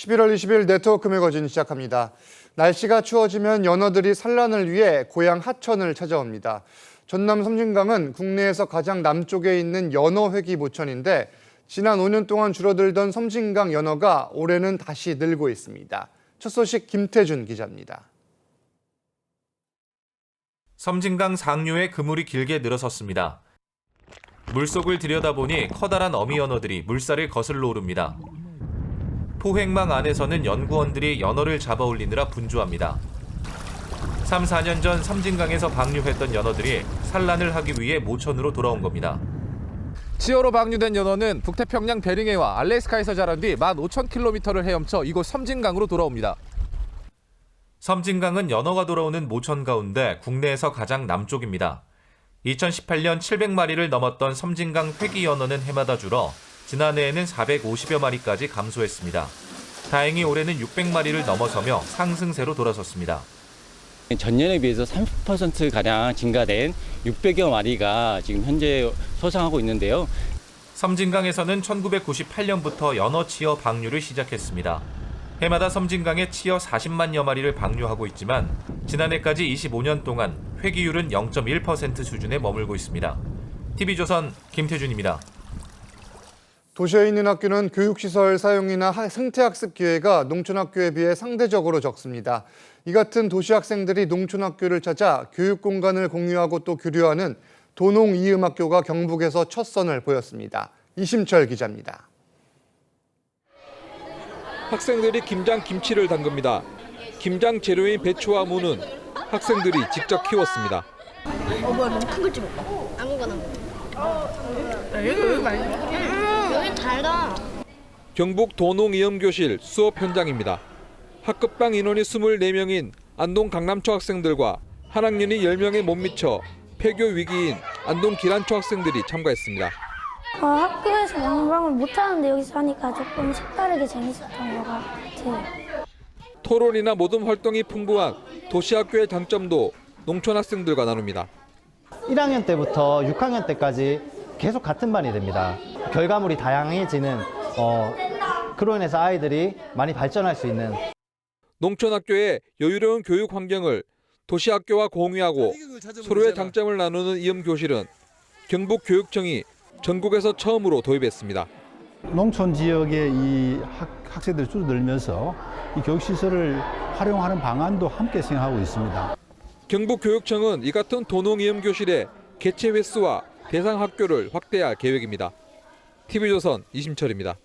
11월 20일 네트워크 매거진 시작합니다. 날씨가 추워지면 연어들이 산란을 위해 고향 하천을 찾아옵니다. 전남 섬진강은 국내에서 가장 남쪽에 있는 연어 회기 모천인데 지난 5년 동안 줄어들던 섬진강 연어가 올해는 다시 늘고 있습니다. 첫 소식 김태준 기자입니다. 섬진강 상류에 그물이 길게 늘어섰습니다. 물속을 들여다보니 커다란 어미 연어들이 물살을 거슬러 오릅니다. 포획망 안에서는 연구원들이 연어를 잡아 올리느라 분주합니다. 3, 4년 전 섬진강에서 방류했던 연어들이 산란을 하기 위해 모천으로 돌아온 겁니다. 치어로 방류된 연어는 북태평양 베링해와 알래스카에서 자란 뒤 15,000km를 헤엄쳐 이곳 섬진강으로 돌아옵니다. 섬진강은 연어가 돌아오는 모천 가운데 국내에서 가장 남쪽입니다. 2018년 700마리를 넘었던 섬진강 회기 연어는 해마다 줄어 지난해에는 450여 마리까지 감소했습니다. 다행히 올해는 600마리를 넘어서며 상승세로 돌아섰습니다. 전년에 비해서 30%가량 증가된 600여 마리가 지금 현재 소상하고 있는데요. 섬진강에서는 1998년부터 연어 치어 방류를 시작했습니다. 해마다 섬진강에 치어 40만여 마리를 방류하고 있지만 지난해까지 25년 동안 회기율은 0.1% 수준에 머물고 있습니다. TV조선 김태준입니다. 도시에 있는 학교는 교육시설 사용이나 생태학습 기회가 농촌학교에 비해 상대적으로 적습니다. 이 같은 도시 학생들이 농촌학교를 찾아 교육 공간을 공유하고 또 교류하는 도농이음학교가 경북에서 첫 선을 보였습니다. 이심철 기자입니다. 학생들이 김장 김치를 담급니다. 김장 재료인 배추와 무는 학생들이 직접 키웠습니다. 뭐야, 너무 큰 걸 집어. 아무거나. 여기 말고. 여기 달다. 경북 도농이음교실 수업 현장입니다. 학급당 인원이 24명인 안동 강남초 학생들과 한 학년이 10명에 못 미쳐 폐교 위기인 안동 기란초 학생들이 참가했습니다. 학교에서 영광을 못하는데 여기서 하니까 조금 색다르게 재밌었던 것 같아요. 토론이나 모듬 활동이 풍부한 도시학교의 장점도 농촌 학생들과 나눕니다. 1학년 때부터 6학년 때까지 계속 같은 반이 됩니다. 결과물이 다양해지는 그로 인해서 아이들이 많이 발전할 수 있는 농촌학교의 여유로운 교육 환경을 도시학교와 공유하고 서로의 장점을 나누는 이음교실은 경북교육청이 전국에서 처음으로 도입했습니다. 농촌 지역의 이 학생들이 줄어들면서 이 교육시설을 활용하는 방안도 함께 생각하고 있습니다. 경북교육청은 이 같은 도농이음교실의 개최 횟수와 대상 학교를 확대할 계획입니다. TV조선 이심철입니다.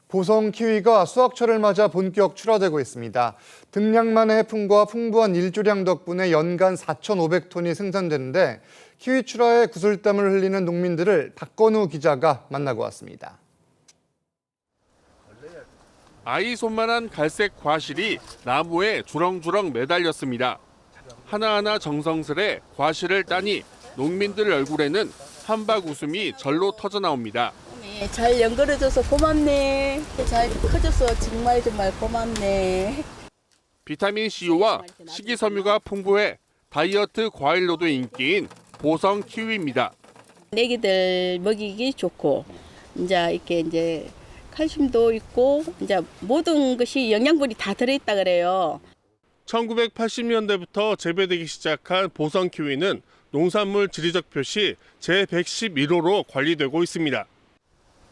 보성 키위가 수확철을 맞아 본격 출하되고 있습니다. 등량만의 해풍과 풍부한 일조량 덕분에 연간 4,500톤이 생산되는데 키위 출하에 구슬땀을 흘리는 농민들을 박건우 기자가 만나고 왔습니다. 아이 손만한 갈색 과실이 나무에 주렁주렁 매달렸습니다. 하나하나 정성스레 과실을 따니 농민들 얼굴에는 한박 웃음이 절로 터져나옵니다. 잘 연결해줘서 고맙네. 잘 커져서 정말 고맙네. 비타민C와 식이섬유가 풍부해 다이어트 과일로도 인기인 보성 키위입니다. 애기들 먹이기 좋고, 이제 칼슘도 있고, 모든 것이 영양분이 다 들어있다 그래요. 1980년대부터 재배되기 시작한 보성 키위는 농산물 지리적 표시 제111호로 관리되고 있습니다.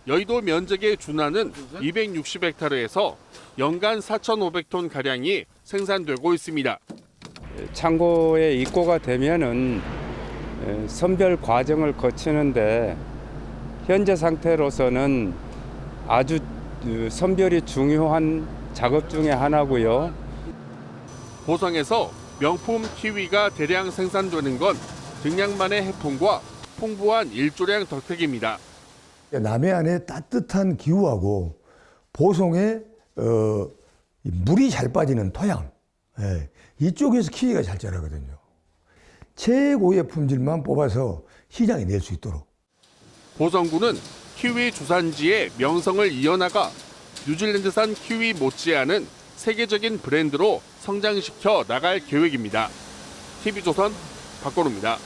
여의도 면적에 준하는 260헥타르에서 연간 4,500톤 가량이 생산되고 있습니다. 창고에 입고가 되면은 선별 과정을 거치는데 현재 상태로서는 아주 선별이 중요한 작업 중에 하나고요. 보성에서 명품 키위가 대량 생산되는 건 등량만의 해풍과 풍부한 일조량 덕택입니다. 남해안의 따뜻한 기후하고 보성의 물이 잘 빠지는 토양, 이쪽에서 키위가 잘 자라거든요. 최고의 품질만 뽑아서 시장에 낼 수 있도록. 보성군은 키위 주산지의 명성을 이어나가 뉴질랜드산 키위 못지않은 세계적인 브랜드로 성장시켜 나갈 계획입니다. TV조선 박건우입니다.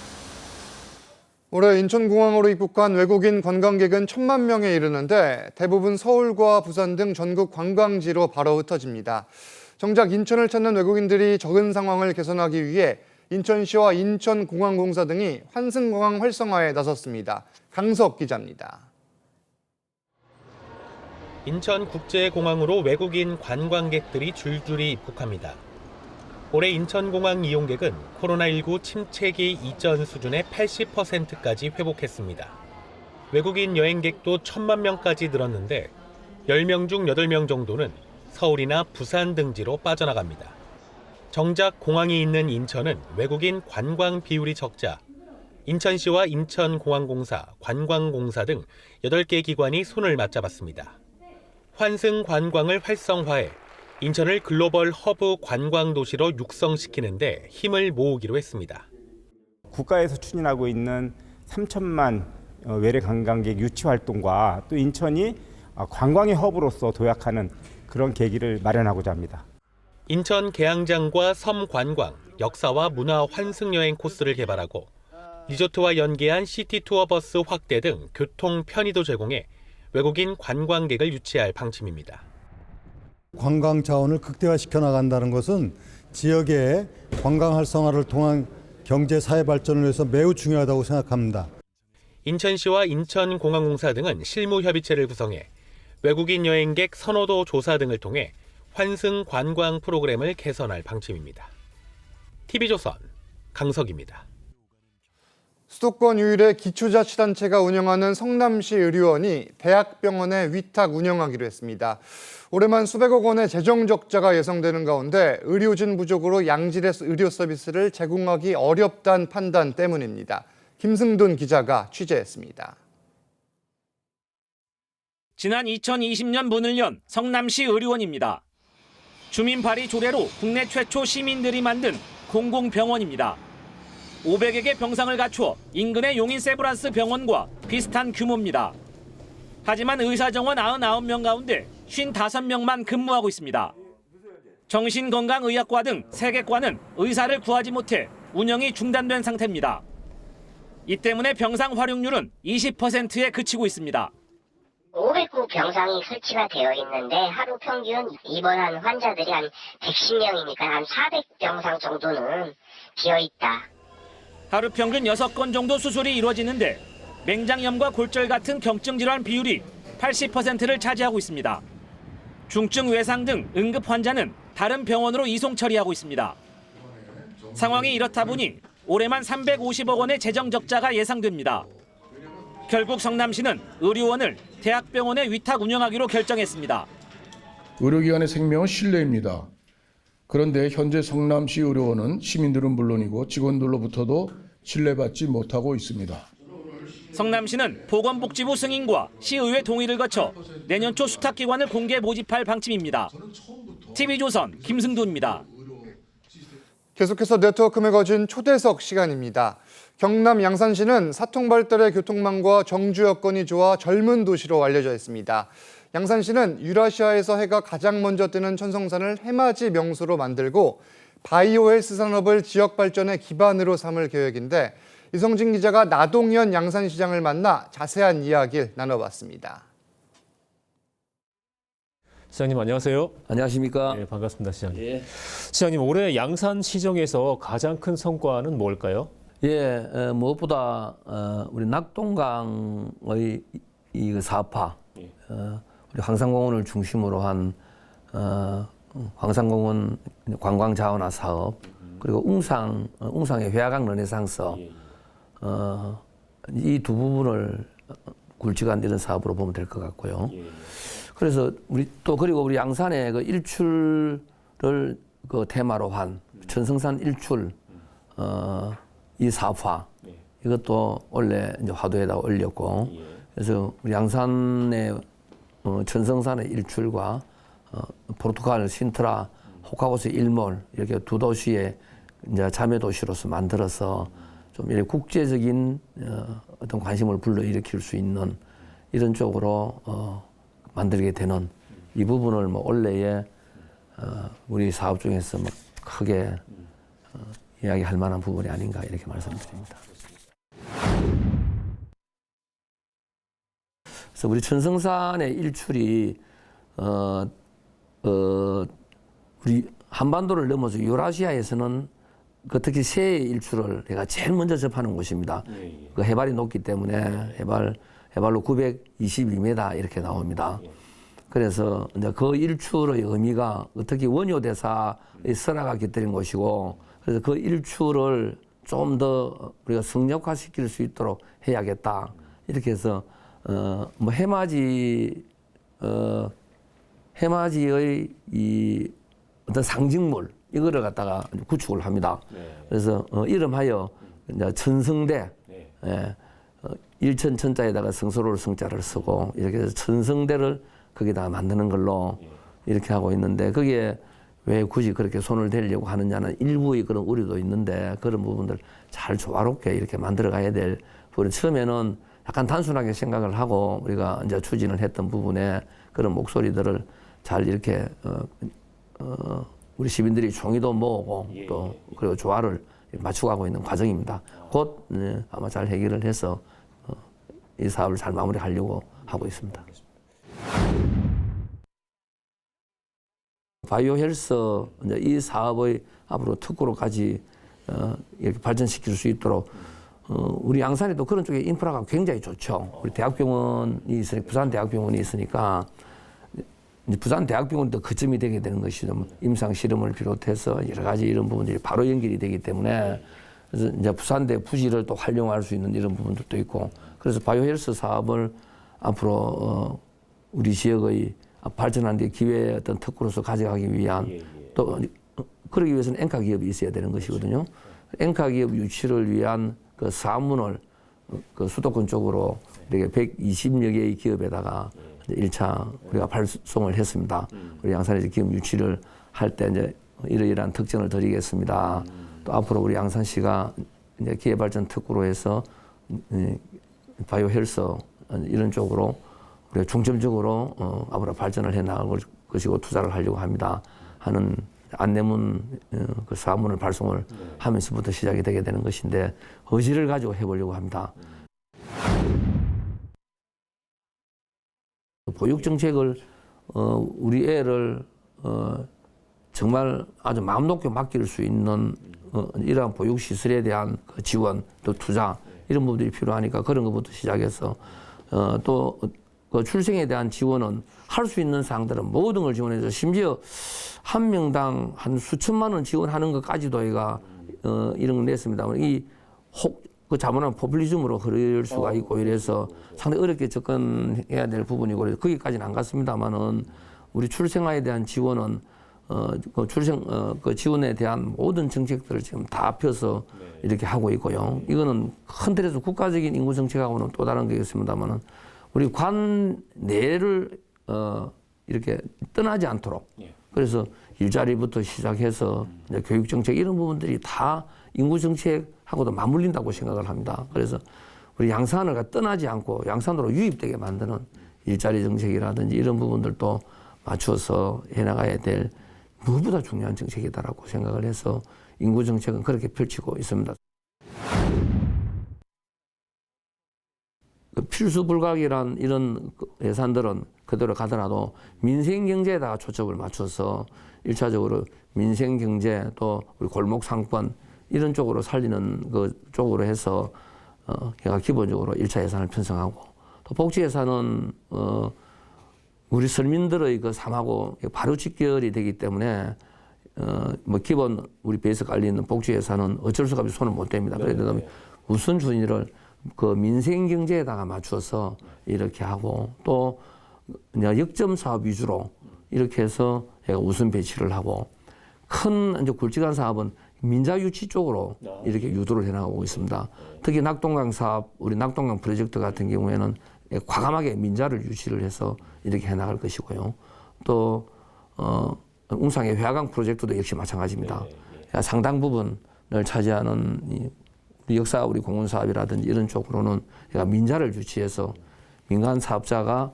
올해 인천공항으로 입국한 외국인 관광객은 1,000만 명에 이르는데 대부분 서울과 부산 등 전국 관광지로 바로 흩어집니다. 정작 인천을 찾는 외국인들이 적은 상황을 개선하기 위해 인천시와 인천공항공사 등이 환승공항 활성화에 나섰습니다. 강석 기자입니다. 인천국제공항으로 외국인 관광객들이 줄줄이 입국합니다. 올해 인천공항 이용객은 코로나19 침체기 이전 수준의 80%까지 회복했습니다. 외국인 여행객도 1,000만 명까지 늘었는데 10명 중 8명 정도는 서울이나 부산 등지로 빠져나갑니다. 정작 공항이 있는 인천은 외국인 관광 비율이 적자 인천시와 인천공항공사, 관광공사 등 8개 기관이 손을 맞잡았습니다. 환승 관광을 활성화해 인천을 글로벌 허브 관광 도시로 육성시키는 데 힘을 모으기로 했습니다. 국가에서 추진하고 있는 3천만 외래 관광객 유치 활동과 또 인천이 관광의 허브로서 도약하는 그런 계기를 마련하고자 합니다. 인천 계양장과 섬 관광, 역사와 문화 환승 여행 코스를 개발하고 리조트와 연계한 시티 투어 버스 확대 등 교통 편의도 제공해 외국인 관광객을 유치할 방침입니다. 관광 자원을 극대화시켜 나간다는 것은 지역의 관광 활성화를 통한 경제 사회 발전을 위해서 매우 중요하다고 생각합니다. 인천시와 인천공항공사 등은 실무 협의체를 구성해 외국인 여행객 선호도 조사 등을 통해 환승 관광 프로그램을 개선할 방침입니다. TV조선 강석입니다. 수도권 유일의 기초자치단체가 운영하는 성남시 의료원이 대학병원에 위탁 운영하기로 했습니다. 올해만 수백억 원의 재정 적자가 예상되는 가운데 의료진 부족으로 양질의 의료 서비스를 제공하기 어렵다는 판단 때문입니다. 김승돈 기자가 취재했습니다. 지난 2020년 문을 연 성남시 의료원입니다. 주민 발의 조례로 국내 최초 시민들이 만든 공공병원입니다. 500여 개 병상을 갖추어 인근의 용인 세브란스 병원과 비슷한 규모입니다. 하지만 의사 정원 99명 가운데 55명만 근무하고 있습니다. 정신건강의학과 등 3개 과는 의사를 구하지 못해 운영이 중단된 상태입니다. 이 때문에 병상 활용률은 20%에 그치고 있습니다. 500구 병상이 설치가 되어 있는데 하루 평균 입원한 환자들이 한 110명이니까 한 400병상 정도는 비어있다. 하루 평균 6건 정도 수술이 이루어지는데 맹장염과 골절 같은 경증 질환 비율이 80%를 차지하고 있습니다. 중증 외상 등 응급 환자는 다른 병원으로 이송 처리하고 있습니다. 상황이 이렇다 보니 올해만 350억 원의 재정 적자가 예상됩니다. 결국 성남시는 의료원을 대학병원에 위탁 운영하기로 결정했습니다. 의료기관의 생명은 신뢰입니다. 그런데 현재 성남시 의료원은 시민들은 물론이고 직원들로부터도 신뢰받지 못하고 있습니다. 성남시는 보건복지부 승인과 시의회 동의를 거쳐 내년 초 수탁기관을 공개 모집할 방침입니다. TV조선 김승도입니다. 계속해서 네트워크 매거진 초대석 시간입니다. 경남 양산시는 사통 발달의 교통망과 정주 여건이 좋아 젊은 도시로 알려져 있습니다. 양산시는 유라시아에서 해가 가장 먼저 뜨는 천성산을 해맞이 명소로 만들고 바이오 헬스 산업을 지역 발전의 기반으로 삼을 계획인데 이성진 기자가 나동현 양산시장을 만나 자세한 이야기를 나눠봤습니다. 시장님 안녕하세요. 안녕하십니까. 네, 반갑습니다, 시장님. 예. 시장님 올해 양산시정에서 가장 큰 성과는 뭘까요? 예, 무엇보다 우리 낙동강의 이 사업화, 우리 황산공원을 중심으로 한 황산공원 관광 자원화 사업, 그리고 웅상의 회화강 르네상스, 이 두 부분을 굵직한 이런 사업으로 보면 될 것 같고요. 그래서 그리고 우리 양산의 그 일출을 그 테마로 한 천성산 일출 이 사업화 이것도 원래 이제 화두에다 올렸고 그래서 우리 양산의 천성산의 일출과 포르투갈 신트라 호카고스 일몰 이렇게 두 도시의 이제 자매 도시로서 만들어서 좀 이렇게 국제적인 어떤 관심을 불러일으킬 수 있는 이런 쪽으로 만들게 되는 이 부분을 뭐 원래의 우리 사업 중에서 뭐 크게 이야기할 만한 부분이 아닌가 이렇게 말씀드립니다. 그래서 우리 천성산의 일출이 우리 한반도를 넘어서 유라시아에서는 특히 새해 일출을 내가 제일 먼저 접하는 곳입니다. 그 해발이 높기 때문에 해발로 922m 이렇게 나옵니다. 그래서 이제 그 일출의 의미가 특히 원효대사의 설화가 깃들인 곳이고, 그래서 그 일출을 좀 더 우리가 성역화시킬 수 있도록 해야겠다. 이렇게 해서 뭐 해맞이의 이 어떤 상징물 이거를 갖다가 구축을 합니다. 그래서 이름하여 이제 천성대, 일천 천자에다가 성소를 성자를 쓰고 이렇게 해서 천성대를 거기다가 만드는 걸로 이렇게 하고 있는데, 거기에 왜 굳이 그렇게 손을 대려고 하느냐는 일부의 그런 우려도 있는데, 그런 부분들 잘 조화롭게 이렇게 만들어 가야 될 부분. 처음에는 약간 단순하게 생각을 하고 우리가 이제 추진을 했던 부분에 그런 목소리들을 잘 이렇게 우리 시민들이 총의도 모으고 또 그리고 조화를 맞춰가고 있는 과정입니다. 곧 아마 잘 해결을 해서 이 사업을 잘 마무리하려고 하고 있습니다. 바이오 헬스 이 사업의 앞으로 특구로까지 이렇게 발전시킬 수 있도록 우리 양산에 또 그런 쪽에 인프라가 굉장히 좋죠. 우리 대학병원이 있으니까, 부산대학병원이 있으니까 부산대학병원도 거점이 되게 되는 것이죠. 임상 실험을 비롯해서 여러 가지 이런 부분들이 바로 연결이 되기 때문에, 그래서 이제 부산대 부지를 또 활용할 수 있는 이런 부분들도 있고, 그래서 바이오 헬스 사업을 앞으로 우리 지역의 발전하는 데 기회의 어떤 특구로서 가져가기 위한 또 그러기 위해서는 앵카 기업이 있어야 되는 것이거든요. 앵카 기업 유치를 위한 그 사문을 그 수도권 쪽으로 이렇게 120여 개의 기업에다가 1차 우리가 발송을 했습니다. 우리 양산에서 기업 유치를 할 때 이제 이러이러한 특징을 드리겠습니다. 또 앞으로 우리 양산시가 이제 기회발전 특구로 해서 바이오 헬스 이런 쪽으로 우리가 중점적으로 앞으로 발전을 해 나갈 것이고 투자를 하려고 합니다 하는 안내문 그 사문을 발송을 하면서부터 시작이 되게 되는 것인데, 의지를 가지고 해보려고 합니다. 보육 정책을 우리 애를 정말 아주 마음 놓고 맡길 수 있는 이러한 보육 시설에 대한 그 지원 또 투자 이런 부분들이 필요하니까 그런 것부터 시작해서 또 그 출생에 대한 지원은 할 수 있는 사항들은 모든 걸 지원해서 심지어 한 명당 한 수천만 원 지원하는 것까지도 얘가 이런 걸 냈습니다. 그 자본은 포퓰리즘으로 흐를 수가 있고 이래서 상당히 어렵게 접근해야 될 부분이고, 그래서 거기까지는 안 갔습니다만은 우리 출생아에 대한 지원은 그 지원에 대한 모든 정책들을 지금 다 펴서 이렇게 하고 있고요. 이거는 큰 틀에서 국가적인 인구 정책하고는 또 다른 거겠습니다만은 우리 관 내를 이렇게 떠나지 않도록, 그래서 일자리부터 시작해서 이제 교육 정책 이런 부분들이 다 인구 정책하고도 맞물린다고 생각을 합니다. 그래서 우리 양산을 떠나지 않고 양산으로 유입되게 만드는 일자리 정책이라든지 이런 부분들도 맞춰서 해나가야 될 무엇보다 중요한 정책이다라고 생각을 해서 인구 정책은 그렇게 펼치고 있습니다. 필수 불가결한 이런 예산들은 그대로 가더라도 민생 경제에다가 초점을 맞춰서 1차적으로 민생 경제 또 우리 골목 상권 이런 쪽으로 살리는 그 쪽으로 해서 제가 기본적으로 1차 예산을 편성하고, 또 복지 예산은 우리 서민들의 그 삶하고 바로 직결이 되기 때문에 뭐 기본 우리 베이스 깔리는 복지 예산은 어쩔 수가 없이 손을 못 댑니다. 그래서 우선순위를 그 민생 경제에다가 맞춰서 이렇게 하고, 또 역점 사업 위주로 이렇게 해서 제가 우선 배치를 하고, 큰 이제 굵직한 사업은 민자 유치 쪽으로 이렇게 유도를 해나가고 있습니다. 특히 낙동강 사업, 우리 낙동강 프로젝트 같은 경우에는 과감하게 민자를 유치를 해서 이렇게 해나갈 것이고요. 또 웅상의 회화강 프로젝트도 역시 마찬가지입니다. 상당 부분을 차지하는 우리 역사, 우리 공원 사업이라든지 이런 쪽으로는 제가 민자를 유치해서 민간 사업자가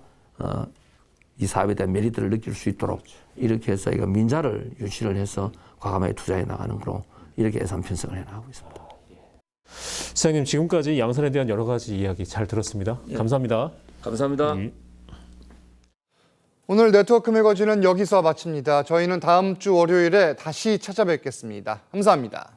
이 사업에 대한 메리트를 느낄 수 있도록 이렇게 해서 저희가 민자를 유치를 해서 과감하게 투자해 나가는 거로 이렇게 예산 편성을 해나가고 있습니다. 시장님, 지금까지 양산에 대한 여러 가지 이야기 잘 들었습니다. 감사합니다. 감사합니다. 오늘 네트워크 매거진은 여기서 마칩니다. 저희는 다음 주 월요일에 다시 찾아뵙겠습니다. 감사합니다.